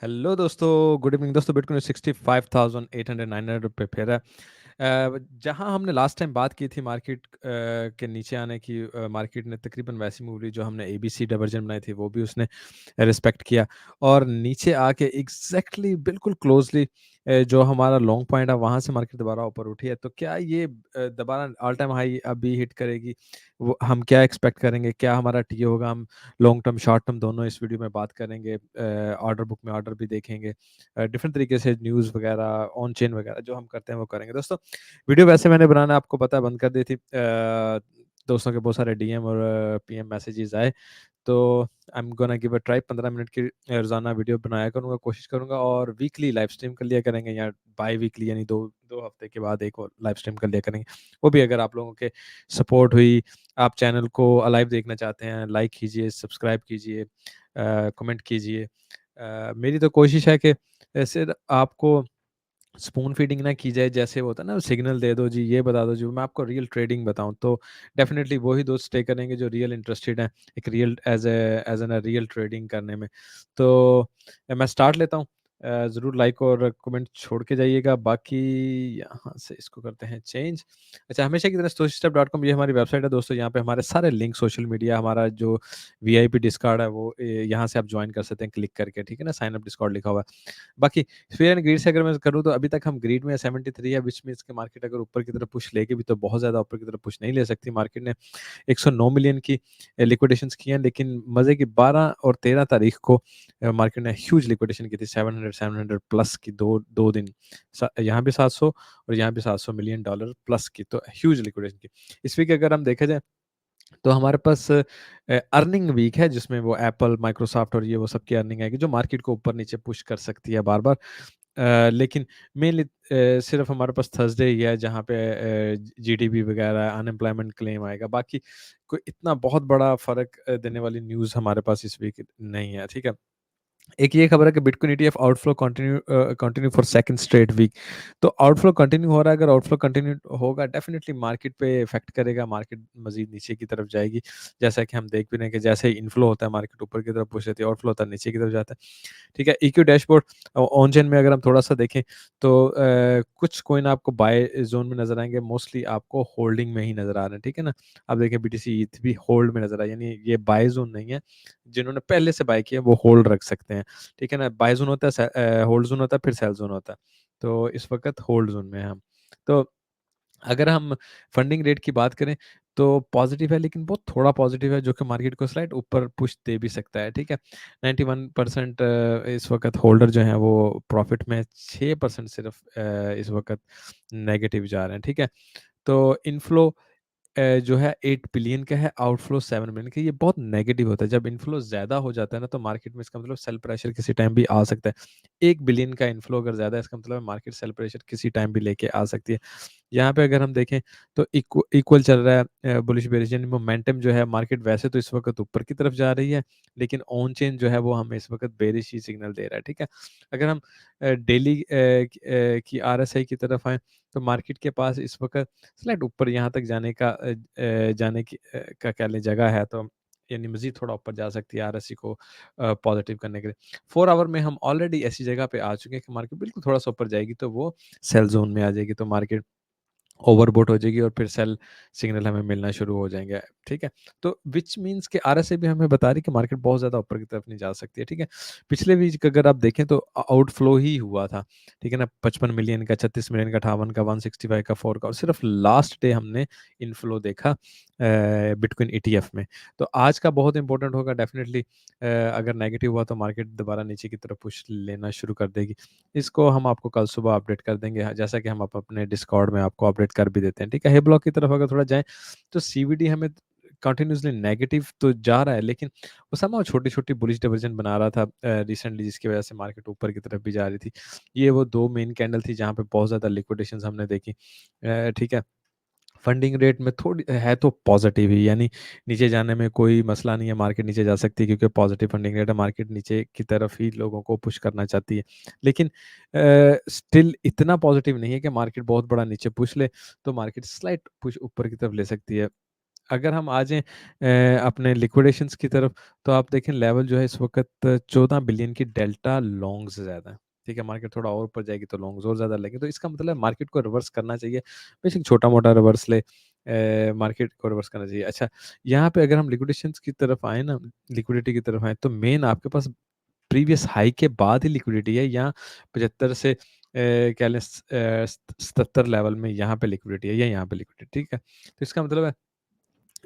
Hello दोस्तों, good evening दोस्तों। Bitcoin 65,800 पे फेरा है। जहां हमने लास्ट टाइम बात की थी मार्केट के नीचे आने की, मार्केट ने तकरीबन वैसी मूव ली जो हमने एबीसी डाइवर्जन बनाई थी, वो भी उसने रिस्पेक्ट किया और नीचे आके एग्जैक्टली बिल्कुल क्लोजली जो हमारा लॉन्ग पॉइंट है वहां से मार्केट दोबारा ऊपर उठी है। तो क्या ये दोबारा ऑल टाइम हाई अभी हिट करेगी? वो हम क्या एक्सपेक्ट करेंगे, क्या हमारा टी होगा? हम लॉन्ग टर्म शॉर्ट टर्म दोनों इस वीडियो में बात करेंगे। ऑर्डर बुक में ऑर्डर भी देखेंगे, डिफरेंट तरीके से न्यूज़ वगैरह ऑन चेन वगैरह जो हम करते हैं वो करेंगे दोस्तों। वीडियो वैसे मैंने बनाना आपको पता है बंद कर दी थी। दोस्तों के बहुत सारे डीएम और पीएम मैसेजेस आए, तो I am gonna give a try. 15 minute की रोजाना वीडियो बनाया करूंगा, कोशिश करूंगा, और वीकली लाइव स्ट्रीम कर लिया करेंगे, या बाई वीकली यानी दो दो हफ्ते के बाद एक और लाइव स्ट्रीम कर लिया करेंगे। वो भी अगर आप लोगों के सपोर्ट हुई, आप चैनल को अलाइव देखना चाहते हैं, लाइक कीजिए, सब्सक्राइब कीजिए, कमेंट कीजिए। मेरी तो कोशिश है कि ऐसे आपको स्पून फीडिंग ना की जाए, जैसे वो होता है ना, सिग्नल दे दो जी, ये बता दो जी, मैं आपको रियल ट्रेडिंग बताऊं तो डेफिनेटली वही दोस्त स्टे करेंगे जो रियल इंटरेस्टेड हैं एक real as an real trading करने में। तो मैं स्टार्ट लेता हूँ। ज़रूर लाइक और कमेंट छोड़ के जाइएगा। बाकी यहाँ से इसको करते हैं चेंज। अच्छा, हमेशा की तरह stoichstep.com ये हमारी वेबसाइट है दोस्तों। यहाँ पे हमारे सारे लिंक, सोशल मीडिया, हमारा जो वीआईपी डिस्कॉर्ड है वो यहाँ से आप ज्वाइन कर सकते हैं क्लिक करके, ठीक है ना। साइन अप डिस्कॉर्ड लिखा हुआ है। बाकी फेयर एंड ग्रीड से अगर मैं करूँ तो अभी तक हम ग्रीड में 73 है, विच मीन्स कि मार्केट अगर ऊपर की तरफ पुश लेके भी तो बहुत ज़्यादा ऊपर की तरफ पुश नहीं ले सकती। मार्केट ने 109 मिलियन की लिक्विडेशंस की हैं, लेकिन मज़े की 12 और 13 तारीख को मार्केट ने ह्यूज लिक्विडेशन की थी, 700 प्लस की, दो दो दिन। यहाँ भी 700 और यहाँ भी 700 मिलियन डॉलर प्लस की, तो ह्यूज लिक्विडेशन की। इस वीक अगर हम देखा जाए तो हमारे पास अर्निंग वीक है, जिसमें वो एप्पल, माइक्रोसॉफ्ट और ये वो सबकी अर्निंग आएगी जो मार्केट को ऊपर नीचे पुश कर सकती है बार बार। लेकिन मेनली सिर्फ हमारे पास थर्सडे ही है जहाँ पे जीडीपी वगैरह, अनएम्प्लॉयमेंट क्लेम आएगा। बाकी कोई इतना बहुत बड़ा फर्क देने वाली न्यूज़ हमारे पास इस वीक नहीं है, ठीक है। एक ये खबर है कि bitcoin ETF outflow continue for second straight week. तो आउटफ्लो कंटिन्यू हो रहा है, अगर आउटफ्लो कंटिन्यू होगा डेफिनेटली मार्केट पे इफेक्ट करेगा, मार्केट मजीद नीचे की तरफ जाएगी। जैसा कि हम देख भी रहे हैं कि जैसे ही इनफ्लो होता है मार्केट ऊपर की तरफ पुश रहती है, आउटफ्लो होता है नीचे की तरफ जाता है, ठीक है। इक्यू डैशबोर्ड ऑन चेन में अगर हम थोड़ा सा देखें तो कुछ कोइन आपको बाय जोन में नजर आएंगे, मोस्टली आपको होल्डिंग में ही नजर आ रहे हैं, ठीक है ना। आप देखें बीटीसी ईथ भी होल्ड में नजर आए, यानी ये बाय जोन नहीं है। जिन्होंने पहले से बाय किया वो होल्ड रख सकते हैं, ठीक है ना। बाय जोन होता है, होल्ड जोन होता है, फिर सेल जोन होता है। तो इस वक्त होल्ड जोन में हैं हम। तो अगर हम फंडिंग रेट की बात करें तो पॉजिटिव है, लेकिन बहुत थोड़ा पॉजिटिव है, जो कि मार्केट को स्लाइड ऊपर पुश दे भी सकता है, ठीक है। 91% इस वक्त होल्डर जो हैं वो प्रॉफिट में, 6% सिर्फ इस वक्त नेगेटिव जा रहे हैं, ठीक है। तो इनफ्लो जो है 8 बिलियन का है, आउटफ्लो 7 बिलियन का। ये बहुत नेगेटिव होता है। जब इनफ्लो ज़्यादा हो जाता है ना तो मार्केट में इसका मतलब सेल प्रेशर किसी टाइम भी आ सकता है। 1 बिलियन का इनफ्लो अगर ज़्यादा है, इसका मतलब है मार्केट सेल प्रेशर किसी टाइम भी लेके आ सकती है। यहाँ पे अगर हम देखें तो इक्वल चल रहा है बुलिश बेरिश, यानी मोमेंटम जो है मार्केट वैसे तो इस वक्त ऊपर की तरफ जा रही है, लेकिन ऑन चेन जो है वो हमें इस वक्त बेरिश ही सिग्नल दे रहा है, ठीक है। अगर हम डेली की आरएसआई की तरफ आए तो मार्केट के पास इस वक्त स्लाइड ऊपर यहाँ तक जाने की का कह लें जगह है, तो यानी मजीद थोड़ा ऊपर जा सकती है आरएससी को पॉजिटिव करने के लिए। 4 आवर में हम ऑलरेडी ऐसी जगह पे आ चुके हैं कि मार्केट बिल्कुल थोड़ा सा ऊपर जाएगी तो वो सेल जोन में आ जाएगी, तो मार्केट ओवरबोट हो जाएगी और फिर सेल सिग्नल हमें मिलना शुरू हो जाएंगे, ठीक है। तो विच मीन्स कि आरएसआई भी हमें बता रही है कि मार्केट बहुत ज़्यादा ऊपर की तरफ नहीं जा सकती है, ठीक है। पिछले वीक अगर आप देखें तो आउटफ्लो ही हुआ था, ठीक है ना। 55 मिलियन का, 36 मिलियन का, 58 का, 165 का, 4 का, और सिर्फ लास्ट डे हमने इनफ्लो देखा बिटकॉइन ईटीएफ में। तो आज का बहुत इंपॉर्टेंट होगा डेफिनेटली। अगर नेगेटिव हुआ तो मार्केट दोबारा नीचे की तरफ पुश लेना शुरू कर देगी। इसको हम आपको कल सुबह अपडेट कर देंगे, जैसा कि हम अपने डिस्कॉर्ड में आपको अपडेट कर भी देते हैं, ठीक है। हे ब्लॉक की तरफ अगर थोड़ा जाएं तो सीवीडी हमें कंटिन्यूसली नेगेटिव तो जा रहा है, लेकिन वो समहाउ छोटी छोटी बुलिश डिवीजन बना रहा था रिसेंटली, जिसकी वजह से मार्केट ऊपर की तरफ भी जा रही थी। ये वो दो मेन कैंडल थी जहाँ पे बहुत ज़्यादा लिक्विडेशंस हमने देखी, ठीक है। फंडिंग रेट में थोड़ी है तो पॉजिटिव ही, यानी नीचे जाने में कोई मसला नहीं है, मार्केट नीचे जा सकती है क्योंकि पॉजिटिव फंडिंग रेट है, मार्केट नीचे की तरफ ही लोगों को पुश करना चाहती है। लेकिन स्टिल इतना पॉजिटिव नहीं है कि मार्केट बहुत बड़ा नीचे पुश ले, तो मार्केट स्लाइट पुश ऊपर की तरफ ले सकती है। अगर हम आ जाएँ अपने लिक्विडेशंस की तरफ, तो आप देखें लेवल जो है इस वक़्त 14 बिलियन की डेल्टा लॉन्ग्स ज़्यादा है। ठीक है, मार्केट थोड़ा और ऊपर जाएगी तो लॉन्ग्स और ज़्यादा लगेंगे, तो इसका मतलब मार्केट को रिवर्स करना चाहिए। बेशक छोटा-मोटा रिवर्स ले, मार्केट को रिवर्स करना चाहिए। अच्छा, यहाँ पे अगर हम लिक्विडेशंस की तरफ आएँ ना, लिक्विडिटी की तरफ आएँ, तो मेन आपके पास प्रीवियस हाई के बाद ही लिक्विडिटी है, या 75 से कह लें 77 लेवल में यहाँ पे लिक्विडिटी है, या यहाँ पे लिक्विडिटी, ठीक है? तो इसका मतलब है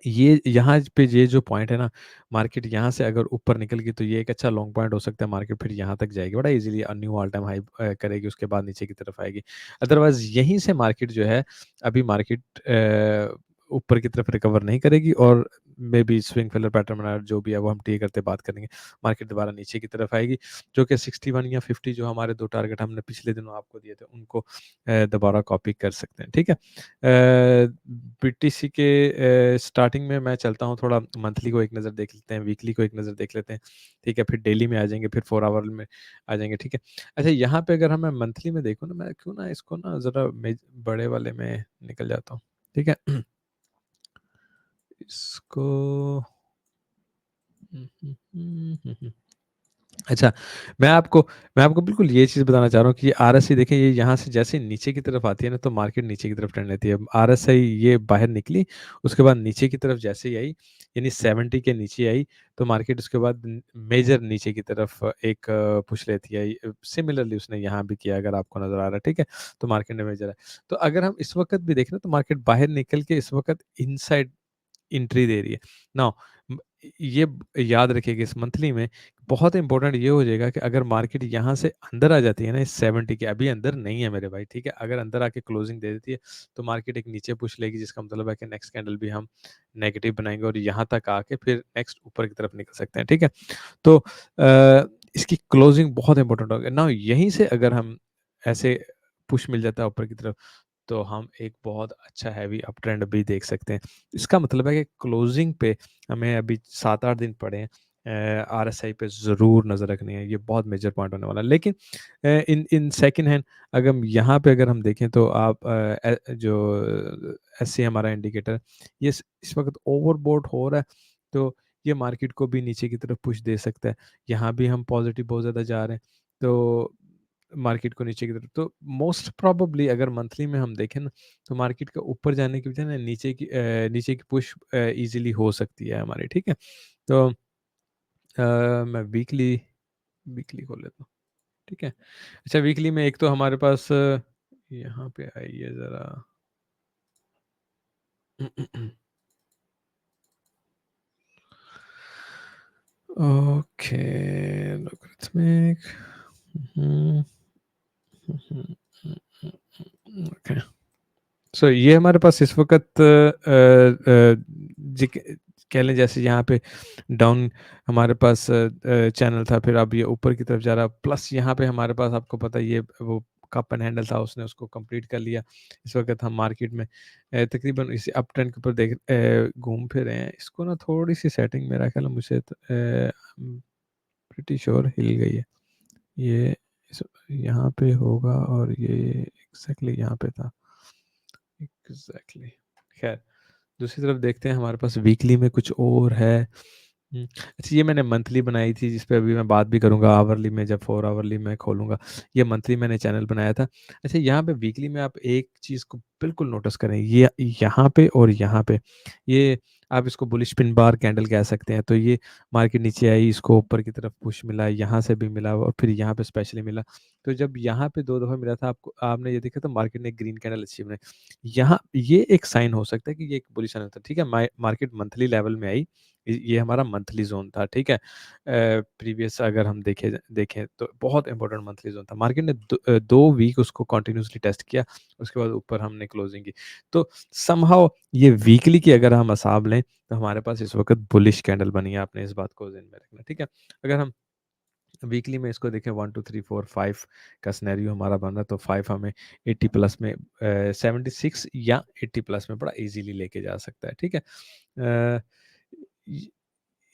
ये यहाँ पे ये जो पॉइंट है ना, मार्केट यहाँ से अगर ऊपर निकल गई तो ये एक अच्छा लॉन्ग पॉइंट हो सकता है, मार्केट फिर यहाँ तक जाएगी बड़ा easily, knew all time high करेगी, उसके बाद नीचे की तरफ आएगी। अदरवाइज़ यहीं से मार्केट जो है, अभी मार्केट ऊपर की तरफ रिकवर नहीं करेगी, और मेबी स्विंग फेलर पैटर्न बना जो भी है वो हम टी करते बात करेंगे। मार्केट दोबारा नीचे की तरफ आएगी, जो कि 61 या 50 जो हमारे 2 टारगेट हमने पिछले दिनों आपको दिए थे, उनको दोबारा कॉपी कर सकते हैं, ठीक है? बीटीसी के स्टार्टिंग में मैं चलता हूँ, थोड़ा मंथली को एक नज़र देख लेते हैं, वीकली को एक नज़र देख लेते हैं, ठीक है? फिर डेली में आ जाएँगे, फिर 4 आवर में आ जाएँगे, ठीक है? अच्छा, यहाँ पे अगर हम मैं मंथली में देखूँ ना, मैं क्यों ना इसको ना ज़रा बड़े वाले में निकल जाता हूँ, ठीक है? इसको हुँ, हुँ, हुँ, हुँ, हुँ। अच्छा, मैं आपको मैं आपको बिल्कुल ये चीज़ बताना चाह रहा हूँ कि आरएसआई देखिए, ये यहाँ से जैसे नीचे की तरफ आती है ना, तो मार्केट नीचे की तरफ ट्रेंड लेती है। आरएसआई ये बाहर निकली, उसके बाद नीचे की तरफ जैसे ही आई, यानी 70 के नीचे आई, तो मार्केट उसके बाद मेजर नीचे की तरफ एक पुश लेती है। सिमिलरली उसने यहाँ भी किया, अगर आपको नज़र आ रहा है, ठीक है? तो मार्केट ने मेजर है। तो अगर हम इस वक़्त भी देखें ना, तो मार्केट बाहर निकल के इस वक़्त इनसाइड एंट्री दे रही है। नाउ म ये याद रखिएगा, इस मंथली में बहुत इंपॉर्टेंट ये हो जाएगा कि अगर मार्केट यहाँ से अंदर आ जाती है ना, इस 70 के, अभी अंदर नहीं है मेरे भाई, ठीक है? अगर अंदर आके क्लोजिंग दे देती है, तो मार्केट एक नीचे पुश लेगी, जिसका मतलब है कि नेक्स्ट कैंडल भी हम नेगेटिव बनाएँगे, और यहाँ तक आके फिर नेक्स्ट ऊपर की तरफ निकल सकते हैं, ठीक है? तो इसकी क्लोजिंग बहुत इंपॉर्टेंट होगी। नाउ यहीं से अगर हम ऐसे पुश मिल जाता है ऊपर की तरफ, तो हम एक बहुत अच्छा हैवी अप ट्रेंड भी देख सकते हैं। इसका मतलब है कि क्लोजिंग पे हमें अभी 7-8 दिन पड़े हैं। आरएसआई पे ज़रूर नज़र रखनी है, ये बहुत मेजर पॉइंट होने वाला है। लेकिन इन इन सेकंड हैंड अगर हम यहाँ पे अगर हम देखें, तो आप जो एससी हमारा इंडिकेटर, ये इस वक़्त ओवरबॉट हो रहा है, तो ये मार्केट को भी नीचे की तरफ पुश दे सकता है। यहाँ भी हम पॉज़िटिव बहुत ज़्यादा जा रहे हैं, तो मार्केट को नीचे की तरफ, तो मोस्ट प्रोबेबली अगर मंथली में हम देखें ना, तो मार्केट के ऊपर जाने की बजाय ना नीचे की पुश ईज़िली हो सकती है हमारी, ठीक है? तो मैं वीकली वीकली खोल लेता हूँ, ठीक है? अच्छा, वीकली में एक तो हमारे पास यहाँ पे आइए ज़रा। Okay, logarithmic. हुँ, हुँ, हुँ, हुँ, हुँ, हुँ, ओके। सो ये हमारे पास इस वक़्त जी कह लें, जैसे यहाँ पे डाउन हमारे पास चैनल था, फिर अब ये ऊपर की तरफ जा रहा है, प्लस यहाँ पे हमारे पास आपको पता है, ये वो कप एंड हैंडल था, उसने उसको कंप्लीट कर लिया। इस वक़्त हम मार्केट में तकरीबन इसी अप ट्रेंड के ऊपर घूम फिर रहे हैं। इसको ना थोड़ी-सी सेटिंग, मेरा ख़्याल है, मुझे प्रिटी श्योर हिल गई है। ये इस यहाँ पे होगा, और ये एग्ज़ैक्टली यहाँ पे था। एग्ज़ैक्टली। ख़ैर, दूसरी तरफ देखते हैं, हमारे पास वीकली में कुछ और है। अच्छा, ये मैंने मंथली बनाई थी, जिस पे अभी मैं बात भी करूँगा आवरली में, जब 4 आवरली मैं खोलूँगा। ये मंथली मैंने चैनल बनाया था। अच्छा, यहाँ पे वीकली में आप एक चीज़ को बिल्कुल नोटिस करें, ये यहाँ पे और यहाँ पे, ये आप इसको बुलिश पिन बार कैंडल कह सकते हैं। तो ये मार्केट नीचे आई, इसको ऊपर की तरफ पुश मिला, यहाँ से भी मिला, और फिर यहाँ पे स्पेशली मिला। तो जब यहाँ पे 2 दफ़ा मिला था, आपको आपने ये देखा, तो मार्केट ने ग्रीन कैंडल अच्छी बनाई। यहाँ ये एक साइन हो सकता है कि ये एक बुलिश साइन था, ठीक है? मार्केट मंथली लेवल में आई, ये हमारा मंथली ज़ोन था, ठीक है? प्रीवियस अगर हम देखें तो बहुत इंपॉर्टेंट मंथली ज़ोन था। मार्केट ने 2 वीक उसको कंटिन्यूअसली टेस्ट किया, उसके बाद ऊपर हमने क्लोजिंग की। तो समहाउ ये वीकली की अगर हम हिसाब लें, तो हमारे पास इस वक़्त बुलिश कैंडल बनी है, आपने इस बात को ज़हन में रखना है, ठीक है? अगर हम वीकली में इसको देखें, 1, 2, 3, 4, 5 का सिनेरियो हमारा बन रहा है, तो 5 हमें 80 प्लस में 76 या 80 प्लस में बड़ा ईज़िली लेके जा सकता है, ठीक है? अ, य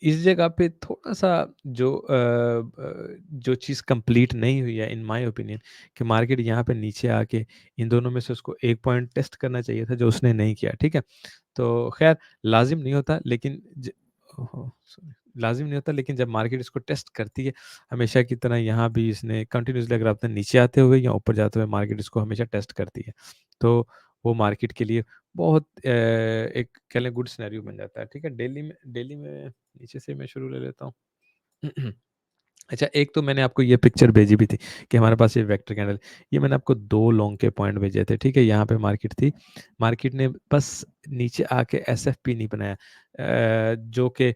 इस जगह पे थोड़ा-सा जो चीज़ कंप्लीट नहीं हुई है इन माय ओपिनियन कि मार्केट यहाँ पे नीचे आके इन दोनों में से उसको 1 पॉइंट टेस्ट करना चाहिए था जो उसने नहीं किया, ठीक है? तो ख़ैर लाज़िम नहीं होता लेकिन ओहो! सॉरी लाज़िम नहीं होता लेकिन जब मार्केट इसको टेस्ट करती है, हमेशा की तरह यहाँ भी इसने कंटिन्यूअसली अगर आपने नीचे आते हुए या ऊपर जाते हुए मार्केट इसको हमेशा टेस्ट करती है। तो वो मार्केट के लिए बहुत एक कह लें गुड सिनेरियो बन जाता है, ठीक है? डेली में नीचे से मैं शुरू ले लेता हूँ। अच्छा, एक तो मैंने आपको ये पिक्चर भेजी भी थी कि हमारे पास ये वेक्टर कैंडल, ये मैंने आपको 2 लॉन्ग के पॉइंट भेजे थे, ठीक है? यहाँ पे मार्केट थी, मार्केट ने बस नीचे आके एसएफपी नहीं बनाया जो कि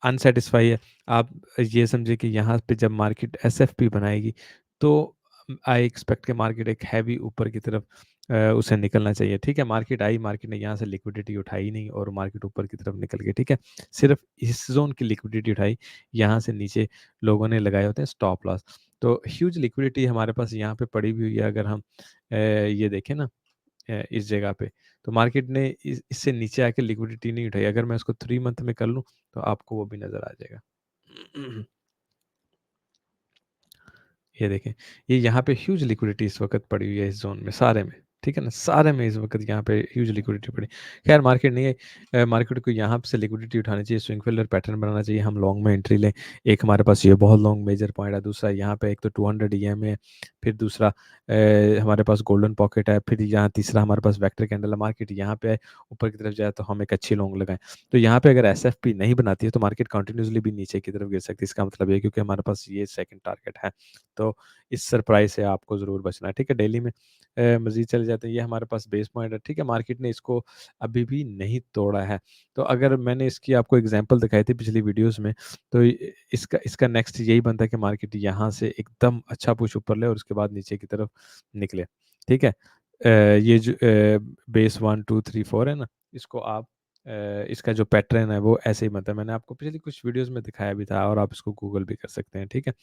अनसैटिस्फाई है। आप ये समझिए कि यहाँ पे जब मार्केट एसएफपी बनाएगी, तो आई एक्सपेक्ट कि मार्केट एक हैवी ऊपर की तरफ उसे निकलना चाहिए, ठीक है? मार्केट आई, मार्केट ने यहाँ से लिक्विडिटी उठाई नहीं और मार्केट ऊपर की तरफ निकल गई, ठीक है? सिर्फ़ इस ज़ोन की लिक्विडिटी उठाई, यहाँ से नीचे लोगों ने लगाए होते हैं स्टॉप लॉस। तो ह्यूज लिक्विडिटी हमारे पास यहाँ पे पड़ी भी हुई है अगर हम ये देखें ना इस जगह पे, तो मार्केट ने इससे नीचे आके लिक्विडिटी नहीं उठाई। अगर मैं इसको 3 मंथ में कर लूँ, तो आपको वो भी नज़र आ जाएगा। ये देखें, ये यहाँ पे ह्यूज लिक्विडिटी इस वक़्त पड़ी हुई है इस ज़ोन में, सारे में, ठीक है ना? सारे में इस वक़्त यहाँ पे ह्यूज लिक्विडिटी पड़ी। ख़ैर मार्केट नहीं है मार्केट को यहाँ से लिक्विडिटी उठानी चाहिए, स्विंग फील्डर पैटर्न बनाना चाहिए, हम लॉन्ग में एंट्री लें। एक हमारे पास ये बहुत लॉन्ग मेजर पॉइंट है, दूसरा यहाँ पे एक तो 200 ईएमए है, फिर दूसरा हमारे पास गोल्डन पॉकेट है, फिर यहाँ तीसरा हमारे पास वेक्टर कैंडल है, मार्केट यहाँ पे आए, ऊपर की तरफ जाए तो हम एक अच्छी लॉन्ग लगाएँ। तो यहाँ पे अगर एसएफपी नहीं बनाती है, तो मार्केट कंटीन्यूअसली भी नीचे की तरफ गिर सकती है। इसका मतलब ये है क्योंकि हमारे पास ये सेकंड टारगेट है। तो इस सरप्राइज़ से आपको ज़रूर बचना है, ठीक है? डेली में मज़ीद चले जाते हैं, ये हमारे पास बेस पॉइंट है, ठीक है? मार्केट ने इसको अभी भी नहीं तोड़ा है। तो अगर मैंने इसकी आपको एग्ज़ाम्पल दिखाई थी पिछली वीडियोज़ में, तो इसका इसका नेक्स्ट यही बनता है कि मार्केट यहाँ से एकदम अच्छा पुश ऊपर ले और उसके बाद नीचे की तरफ निकले, ठीक है? ये जो बेस 1, 2, 3, 4 है ना, इसको आप इसका जो पैटर्न है वो ऐसे ही बनता है। मैंने आपको पिछली कुछ वीडियोज़ में दिखाया भी था और आप इसको गूगल भी कर सकते हैं, ठीक है?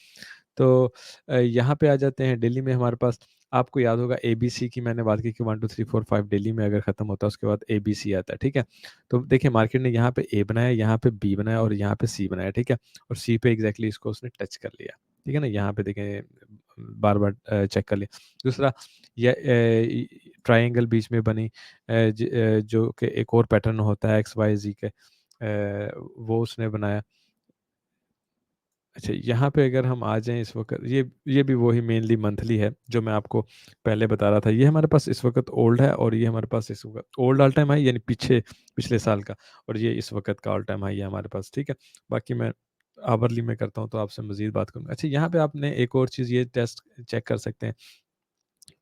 तो यहाँ पे आ जाते हैं दिल्ली में हमारे पास आपको याद होगा एबीसी की मैंने बात की कि 1 2 3 4 5 दिल्ली में अगर ख़त्म होता है उसके बाद एबीसी आता है, ठीक है? तो देखिए मार्केट ने यहाँ पे ए बनाया, यहाँ पे बी बनाया और यहाँ पे सी बनाया, ठीक है? और सी पे एग्ज़ैक्टली इसको उसने टच कर लिया, ठीक है ना? यहाँ पे देखें बार-बार चेक कर लिया। दूसरा ये ट्रायंगल बीच में बनी जो कि एक और पैटर्न होता है एक्स, वाई, ज़ी के वो उसने बनाया। अच्छा, यहाँ पे अगर हम आ जाएँ इस वक़्त ये भी वही मेनली मंथली है, जो मैं आपको पहले बता रहा था। ये हमारे पास इस वक़्त ओल्ड है और ये हमारे पास इस वक़्त ओल्ड ऑल टाइम हाई यानी पिछले साल का और ये इस वक़्त का ऑल टाइम हाई है हमारे पास, ठीक है? बाकी मैं आवरली में करता हूँ तो आपसे मज़ीद बात करूँगा। अच्छा, यहाँ पे आपने एक और चीज़ ये टेस्ट चेक कर सकते हैं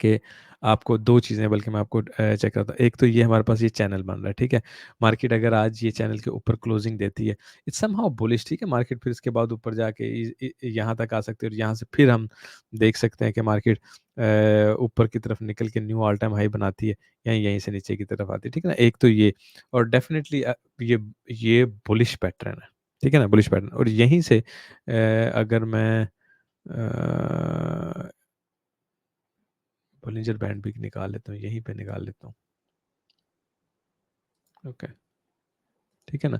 कि आपको 2 चीज़ें बल्कि मैं आपको चेक करता हूँ। एक तो ये हमारे पास ये चैनल बन रहा है, ठीक है? मार्केट अगर आज ये चैनल के ऊपर क्लोजिंग देती है, इट्स समहाउ बुलिश, ठीक है? मार्केट फिर इसके बाद ऊपर जाके यहाँ तक आ सकती है और यहाँ से फिर हम देख सकते हैं कि मार्केट ऊपर की तरफ निकल के न्यू ऑल टाइम हाई बनाती है या यहीं से नीचे की तरफ आती है, ठीक है ना? एक तो ये और डेफ़िनिटली ये बुलिश पैटर्न है, ठीक है ना? बुलिश पैटर्न और यहीं से अगर मैं अ बॉलिंजर बैंड भी निकाल लेता हूँ, यहीं पे निकाल लेता हूँ। ओके, ठीक है ना?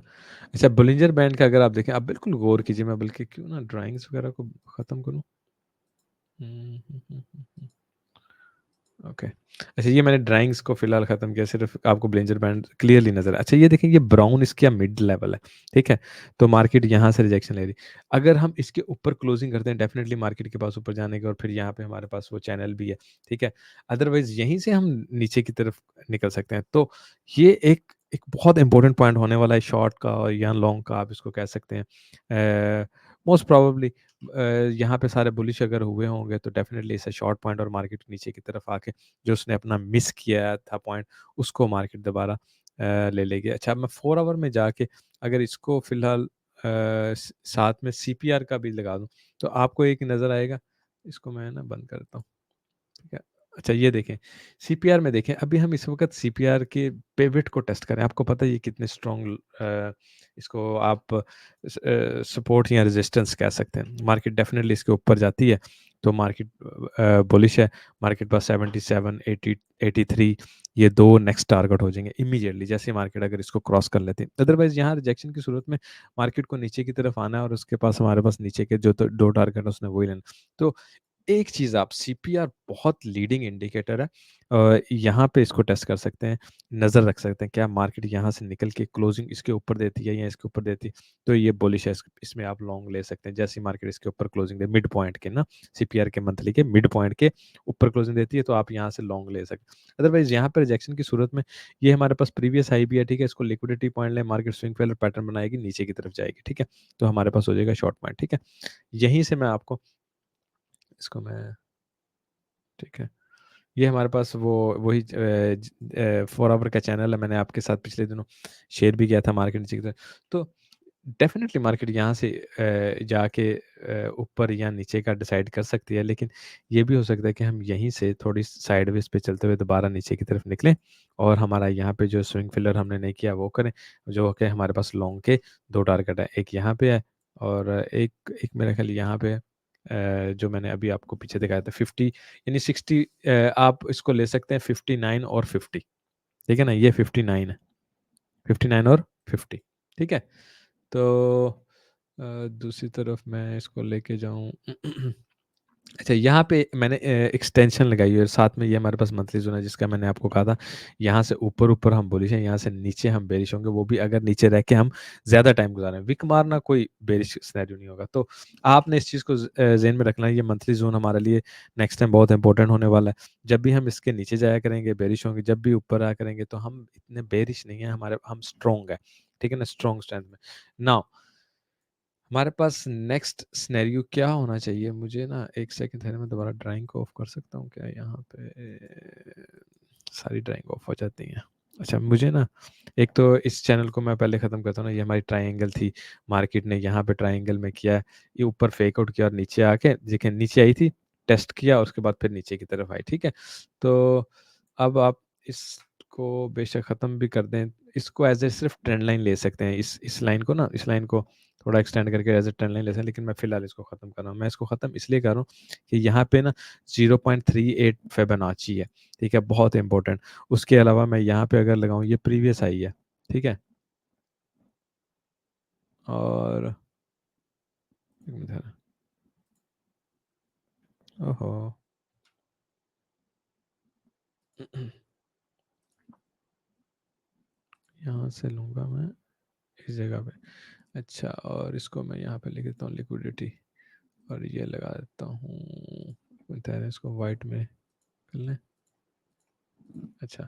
अच्छा बॉलिंजर बैंड का अगर आप देखें, आप बिल्कुल गौर कीजिए, मैं बल्कि क्यों ना ड्राइंग्स वगैरह को ख़त्म करूँ? हुँ, हुँ, हुँ, हुँ, हुँ। ओके। अच्छा ये मैंने ड्राइंग्स को फ़िलहाल ख़त्म किया, सिर्फ़ आपको ब्लेंजर बैंड क्लियरली नज़र अच्छा ये देखें ये ब्राउन इसका मिड लेवल है, ठीक है? तो मार्केट यहाँ से रिजेक्शन ले रही है। अगर हम इसके ऊपर क्लोजिंग करते हैं डेफ़िनिटली मार्केट के पास ऊपर जाने का और फिर यहाँ पे हमारे पास वो चैनल भी है, ठीक है? अदरवाइज़ यहीं से हम नीचे की तरफ निकल सकते हैं। तो ये एक बहुत इम्पोर्टेंट पॉइंट होने वाला है शॉर्ट का और या लॉन्ग का आप इसको कह सकते हैं। मोस्ट प्रोबेबली यहाँ पे सारे बुलिश अगर हुए होंगे तो definitely it's a short point और मार्केट नीचे की तरफ आके जो उसने अपना मिस किया था पॉइंट, उसको मार्केट दोबारा ले लेगी। अच्छा, अब मैं 4 आवर में जाके अगर इसको फ़िलहाल साथ में सीपीआर का भी लगा दूँ, तो आपको एक नज़र आएगा, इसको मैं ना बंद करता हूँ। ठीक है। अच्छा ये देखें, सीपीआर में देखें, अभी हम इस वक़्त सीपीआर के पिवट को टेस्ट करें। आपको पता है ये कितने स्ट्रॉन्ग इसको आप सपोर्ट या रेजिस्टेंस कह सकते हैं। मार्केट डेफ़िनिटली इसके ऊपर जाती है, तो मार्केट बुलिश है। मार्केट पास 77, 80, 83 ये 2 नेक्स्ट टारगेट हो जाएँगे इमीडिएटली जैसे ही मार्केट अगर इसको क्रॉस कर लेती है। अदरवाइज़ यहाँ रिजेक्शन की सूरत में मार्केट को नीचे की तरफ आना है और उसके पास हमारे पास नीचे के जो तो 2 टारगेट है उसने वही लेना। तो एक चीज़ आप सीपीआर बहुत लीडिंग इंडिकेटर है। यहाँ पे इसको टेस्ट कर सकते हैं, नज़र रख सकते हैं, क्या मार्केट यहाँ से निकल के क्लोजिंग इसके ऊपर देती है या इसके ऊपर देती है, तो ये बुलिश है, इसमें आप लॉन्ग ले सकते हैं। जैसे ही मार्केट इसके ऊपर क्लोजिंग दे मिड पॉइंट के ना, सीपीआर के मंथली के मिड पॉइंट के ऊपर क्लोजिंग देती है, तो आप यहाँ से लॉन्ग ले सकते हैं। अदरवाइज़ यहाँ पे रिजेक्शन की सूरत में ये हमारे पास प्रीवियस हाई भी है, ठीक है? इसको लिक्विडिटी पॉइंट लें, मार्केट स्विंग फेलर पैटर्न बनाएगी, नीचे की तरफ जाएगी, ठीक है? तो हमारे पास हो जाएगा शॉर्ट पॉइंट, ठीक है? यहीं से मैं आपको इसको मैं ठीक है। ये हमारे पास वो वही 4 आवर का चैनल है, मैंने आपके साथ पिछले दिनों शेयर भी किया था मार्केट नीचे की तरफ। तो डेफ़िनेटली मार्केट यहाँ से जाके ऊपर या नीचे का डिसाइड कर सकती है, लेकिन ये भी हो सकता है कि हम यहीं से थोड़ी साइडवेज़ पे चलते हुए दोबारा नीचे की तरफ निकलें और हमारा यहाँ पे जो स्विंग फिलर हमने नहीं किया वो करें, जो कि हमारे पास लॉन्ग के 2 टारगेट है, एक यहाँ पे है और एक एक मेरा ख़्याल यहाँ पे है जो मैंने अभी आपको पीछे दिखाया था 50 यानी 60 आप इसको ले सकते हैं 59 और 50 ठीक है ना? ये 59 है, 59 और 50 ठीक है? तो दूसरी तरफ मैं इसको लेके जाऊँ अच्छा यहाँ पे मैंने एक्सटेंशन लगाई है और साथ में ये हमारे पास मंथली ज़ोन है जिसका मैंने आपको कहा था, यहाँ से ऊपर-ऊपर हम बुलिश हैं, यहाँ से नीचे हम बेरिश होंगे, वो भी अगर नीचे रह के हम ज़्यादा टाइम गुज़ारें। विक मारना कोई बेरिश सिनेरियो नहीं होगा। तो आपने इस चीज़ को ज़हन में रखना है, ये मंथली ज़ोन हमारे लिए नेक्स्ट टाइम बहुत इंपॉर्टेंट होने वाला है। जब भी हम इसके नीचे जाया करेंगे, बेरिश होंगे, जब भी ऊपर आया करेंगे, तो हम इतने बेरिश नहीं हैं, हम स्ट्रॉन्ग हैं। ठीक है ना? स्ट्रॉन्ग स्ट्रेंथ में। नाउ हमारे पास नेक्स्ट सिनेरियो क्या होना चाहिए? मुझे ना 1 सेकंड ठहरें, मैं दोबारा ड्राइंग को ऑफ कर सकता हूँ क्या यहाँ पे? सारी ड्राइंग ऑफ हो जाती हैं। अच्छा मुझे ना एक तो इस चैनल को मैं पहले ख़त्म करता हूँ ना, ये हमारी ट्रायंगल थी, मार्केट ने यहाँ पे ट्रायंगल में किया है, ये ऊपर फेक आउट किया और नीचे आके देखिए नीचे आई थी, टेस्ट किया उसके बाद फिर नीचे की तरफ आई, ठीक है? तो अब आप इसको बेशक ख़त्म भी कर दें, इसको एज़ ए सिर्फ़ ट्रेंड लाइन ले सकते हैं, इस लाइन को ना, इस लाइन को थोड़ा एक्सटेंड करके एज़ अ ट्रेंड लाइन ले सकते हैं, लेकिन मैं फ़िलहाल इसको ख़त्म कर रहा हूँ। मैं इसको ख़त्म इसलिए कर रहा हूँ कि यहाँ पे ना 0.38 फिबोनाची है, ठीक है? बहुत इम्पोर्टेंट। उसके अलावा मैं यहाँ पे अगर लगाऊँ, ये प्रीवियस हाई है, ठीक है? और इधर ओहो! यहाँ से लूँगा मैं इस जगह पे। अच्छा और इसको मैं यहाँ पे लिख देता हूँ लिक्विडिटी और ये लगा देता हूँ, इसको व्हाइट में कर लें। अच्छा।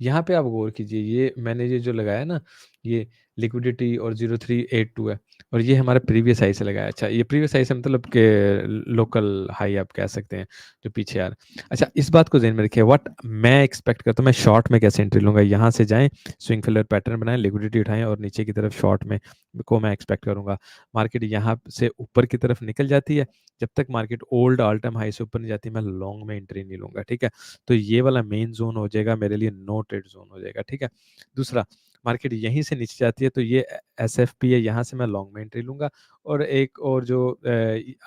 यहाँ पे आप गौर कीजिए, ये मैंने ये जो लगाया ना, ये लिक्विडिटी और 0382 है और ये हमारा प्रीवियस हाई से लगाया। अच्छा, ये प्रीवियस हाई से मतलब कि लोकल हाई आप कह सकते हैं, जो पीछे आ रहा है। अच्छा, इस बात को ज़हन में रखिए, व्हाट मैं एक्सपेक्ट करता हूँ, मैं शॉर्ट में कैसे एंट्री लूँगा, यहाँ से जाएँ, स्विंग फिलर पैटर्न बनाएँ, लिक्विडिटी उठाएँ और नीचे की तरफ शॉर्ट में को मैं एक्सपेक्ट करूँगा। मार्केट यहाँ से ऊपर की तरफ निकल जाती है, जब तक market old all time high से ऊपर नहीं जाती, मैं लॉन्ग में एंट्री नहीं लूँगा, ठीक है? तो ये वाला मेन ज़ोन हो जाएगा मेरे लिए, नो ट्रेड ज़ोन हो जाएगा, ठीक है? दूसरा, मार्केट यहीं से नीचे जाती है तो ये एसएफपी है, यहाँ से मैं लॉन्ग में एंट्री लूँगा और एक और जो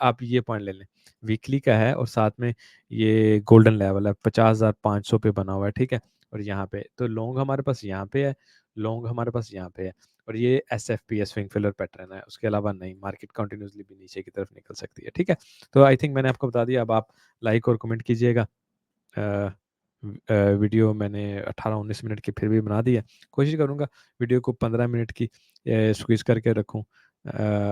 आप ये पॉइंट ले लें, वीकली का है और साथ में ये गोल्डन लेवल है, 50,500 पे बना हुआ है, ठीक है? और यहाँ पे, तो लॉन्ग हमारे पास यहाँ पे है, लॉन्ग हमारे पास यहाँ पे है और ये एसएफपी है, स्विंग फिलर पैटर्न है, उसके अलावा नहीं, मार्केट कंटिन्यूअसली भी नीचे की तरफ निकल सकती है, ठीक है? तो आई थिंक मैंने आपको बता दिया, अब आप लाइक और कमेंट कीजिएगा। अ वीडियो मैंने 18-19 मिनट की फिर भी बना दी है। कोशिश करूँगा वीडियो को 15 मिनट की स्क्वीज़ करके रखूँ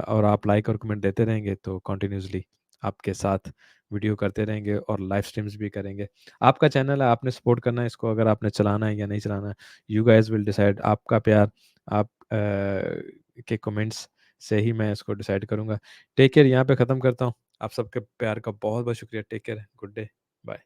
और आप लाइक और कमेंट देते रहेंगे तो कंटिन्यूअसली आपके साथ वीडियो करते रहेंगे और लाइव स्ट्रीम्स भी करेंगे। आपका चैनल है, आपने सपोर्ट करना है इसको, अगर आपने चलाना है या नहीं चलाना है, यू गाइज़ विल डिसाइड। आपका प्यार, आप के कमेंट्स से ही मैं इसको डिसाइड करूँगा। टेक केयर, यहाँ पे ख़त्म करता हूँ। आप सबके प्यार का बहुत-बहुत शुक्रिया। Take care, good day, bye.